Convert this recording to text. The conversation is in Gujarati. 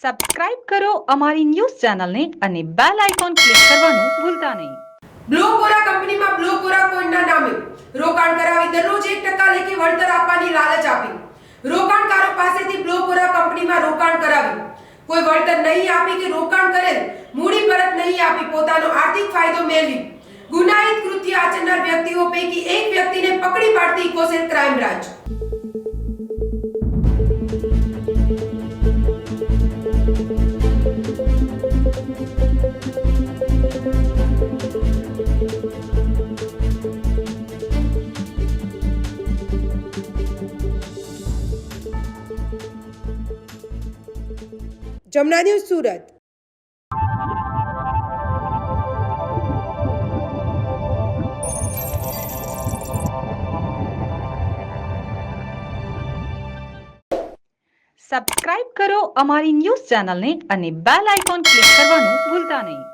સબસ્ક્રાઇબ કરો અમારી ન્યૂઝ ચેનલને અને બેલ આઇકોન ક્લિક કરવાનું ભૂલતા નહીં. બ્લોકોરા કંપનીમાં બ્લોકોરા કોઈના નામે રોકાણ કરાવી દરરોજ 1% લેખે વળતર આપવાની લાલચ આપી રોકાણકારો પાસેથી બ્લોકોરા કંપનીમાં રોકાણ કરાવી કોઈ વળતર નહીં આપી કે રોકાણ કરેલ મૂડી પરત નહીં આપી પોતાનો આર્થિક ફાયદો મેળવી ગુનાહિત કૃત્ય આચરનાર વ્યક્તિઓ પૈકી એક વ્યક્તિને પકડી પાડતી eco cell crime branch. Jamna news Surat. Subscribe કરો અમારી ન્યૂઝ ચેનલને અને બેલ આઇકોન ક્લિક કરવાનું ભૂલતા નહીં.